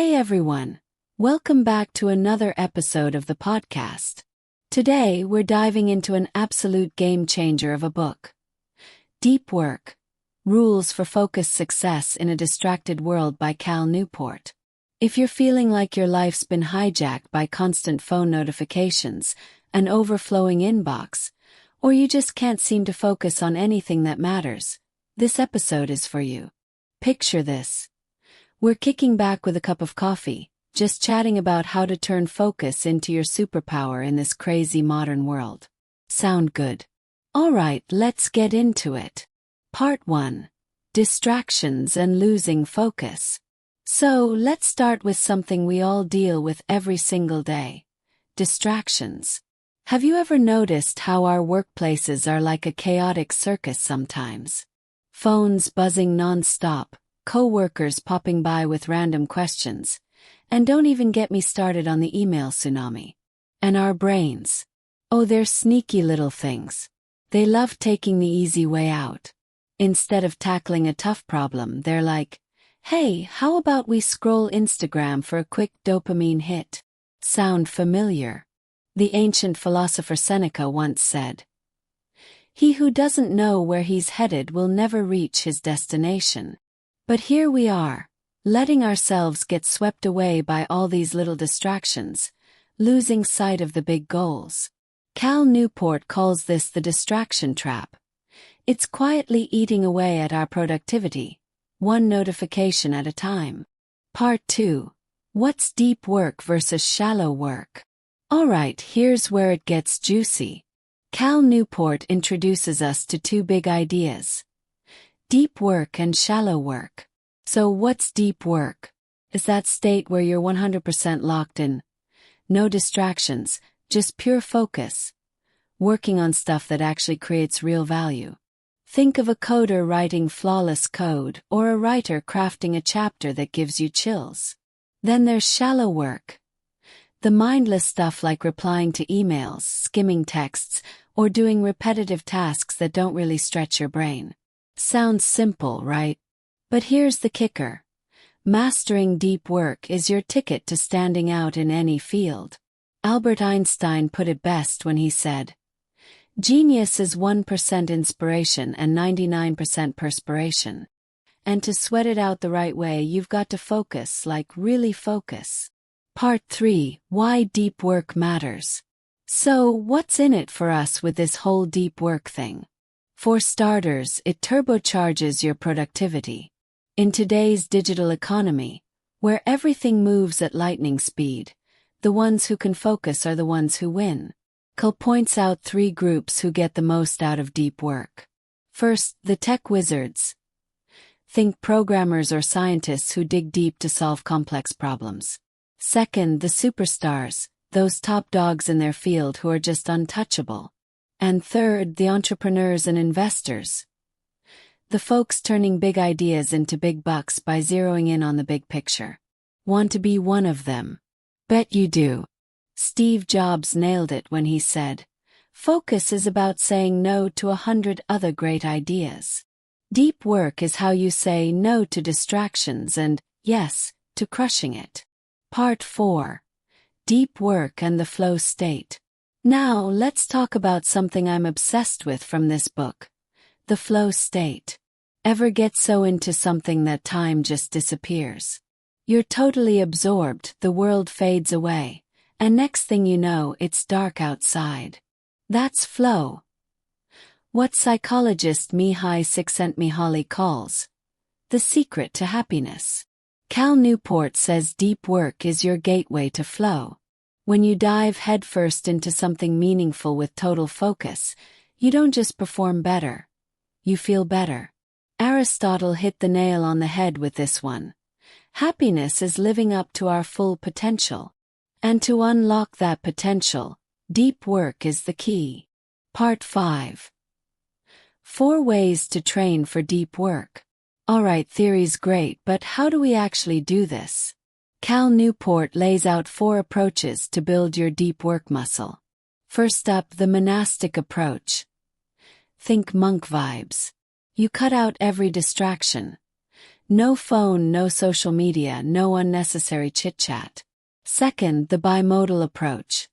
Hey everyone, welcome back to another episode of the podcast. Today we're diving into an absolute game changer of a book. Deep Work: Rules for Focused Success in a Distracted World by Cal Newport. If you're feeling like your life's been hijacked by constant phone notifications, an overflowing inbox, or you just can't seem to focus on anything that matters, this episode is for you. Picture this. We're kicking back with a cup of coffee, just chatting about how to turn focus into your superpower in this crazy modern world. Sound good? Alright, let's get into it. Part 1. Distractions and Losing Focus. So, let's start with something we all deal with every single day. Distractions. Have you ever noticed how our workplaces are like a chaotic circus sometimes? Phones buzzing non-stop, co-workers popping by with random questions, and don't even get me started on the email tsunami. And our brains. Oh, they're sneaky little things. They love taking the easy way out. Instead of tackling a tough problem, they're like, hey, how about we scroll Instagram for a quick dopamine hit? Sound familiar? The ancient philosopher Seneca once said, "He who doesn't know where he's headed will never reach his destination." But here we are, letting ourselves get swept away by all these little distractions, losing sight of the big goals. Cal Newport calls this the distraction trap. It's quietly eating away at our productivity, one notification at a time. Part 2. What's deep work versus shallow work? Alright, here's where it gets juicy. Cal Newport introduces us to two big ideas: deep work and shallow work. So what's deep work? Is that state where you're 100% locked in. No distractions, just pure focus. Working on stuff that actually creates real value. Think of a coder writing flawless code or a writer crafting a chapter that gives you chills. Then there's shallow work. The mindless stuff like replying to emails, skimming texts, or doing repetitive tasks that don't really stretch your brain. Sounds simple, right? But here's the kicker. Mastering deep work is your ticket to standing out in any field. Albert Einstein put it best when he said, "Genius is 1% inspiration and 99% perspiration. And to sweat it out the right way, you've got to focus, like really focus." Part 3. Why deep work matters. So, what's in it for us with this whole deep work thing? For starters, it turbocharges your productivity. In today's digital economy, where everything moves at lightning speed, the ones who can focus are the ones who win. Cal points out 3 groups who get the most out of deep work. First, the tech wizards. Think programmers or scientists who dig deep to solve complex problems. Second, the superstars, those top dogs in their field who are just untouchable. And third, the entrepreneurs and investors. The folks turning big ideas into big bucks by zeroing in on the big picture. Want to be one of them? Bet you do. Steve Jobs nailed it when he said, "Focus is about saying no to 100 other great ideas." Deep work is how you say no to distractions and, yes, to crushing it. Part 4. Deep work and the flow state. Now, let's talk about something I'm obsessed with from this book. The flow state. Ever get so into something that time just disappears? You're totally absorbed, the world fades away, and next thing you know, it's dark outside. That's flow. What psychologist Mihai Csikszentmihalyi calls the secret to happiness. Cal Newport says deep work is your gateway to flow. When you dive headfirst into something meaningful with total focus, you don't just perform better. You feel better. Aristotle hit the nail on the head with this one. Happiness is living up to our full potential. And to unlock that potential, deep work is the key. Part 5. 4 ways to train for deep work. Alright, theory's great, but how do we actually do this? Cal Newport lays out 4 approaches to build your deep work muscle. First up, the monastic approach. Think monk vibes. You cut out every distraction. No phone, no social media, no unnecessary chit-chat. Second, the bimodal approach.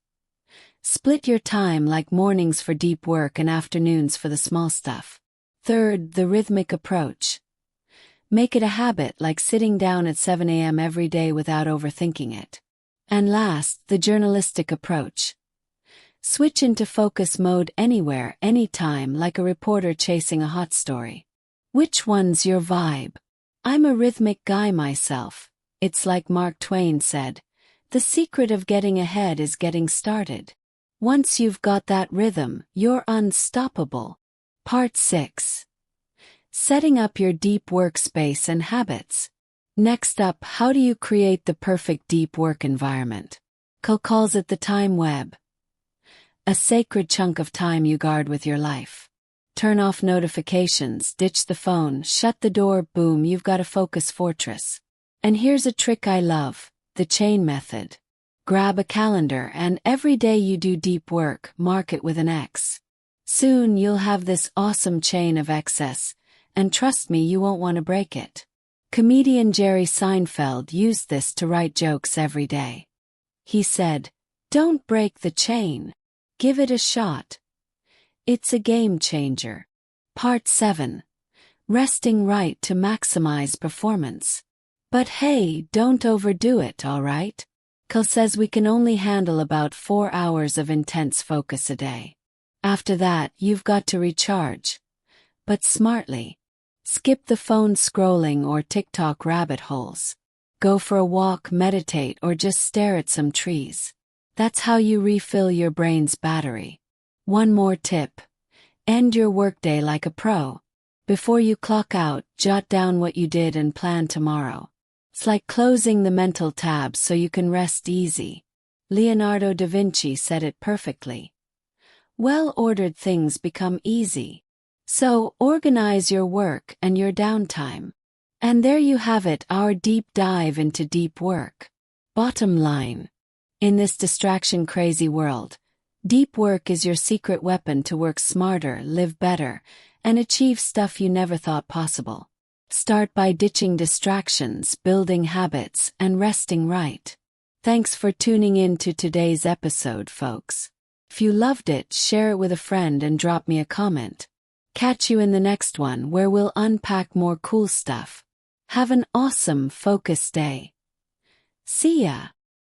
Split your time like mornings for deep work and afternoons for the small stuff. Third, the rhythmic approach. Make it a habit like sitting down at 7 a.m. every day without overthinking it. And last, the journalistic approach. Switch into focus mode anywhere, anytime, like a reporter chasing a hot story. Which one's your vibe? I'm a rhythmic guy myself. It's like Mark Twain said, the secret of getting ahead is getting started. Once you've got that rhythm, you're unstoppable. Part 6. Setting up your deep workspace and habits. Next up, how do you create the perfect deep work environment? Cal calls it the time web. A sacred chunk of time you guard with your life. Turn off notifications, ditch the phone, shut the door, boom, you've got a focus fortress. And here's a trick I love, the chain method. Grab a calendar and every day you do deep work, mark it with an X. Soon you'll have this awesome chain of excess, and trust me, you won't want to break it. Comedian Jerry Seinfeld used this to write jokes every day. He said, "Don't break the chain. Give it a shot. It's a game changer." Part 7. Resting right to maximize performance. But hey, don't overdo it, alright? Cal says we can only handle about 4 hours of intense focus a day. After that, you've got to recharge. But smartly. Skip the phone scrolling or TikTok rabbit holes. Go for a walk, meditate, or just stare at some trees. That's how you refill your brain's battery. One more tip. End your workday like a pro. Before you clock out, jot down what you did and plan tomorrow. It's like closing the mental tab so you can rest easy. Leonardo da Vinci said it perfectly. Well-ordered things become easy. So, organize your work and your downtime. And there you have it, our deep dive into deep work. Bottom line. In this distraction-crazy world, deep work is your secret weapon to work smarter, live better, and achieve stuff you never thought possible. Start by ditching distractions, building habits, and resting right. Thanks for tuning in to today's episode, folks. If you loved it, share it with a friend and drop me a comment. Catch you in the next one where we'll unpack more cool stuff. Have an awesome, focused day. See ya!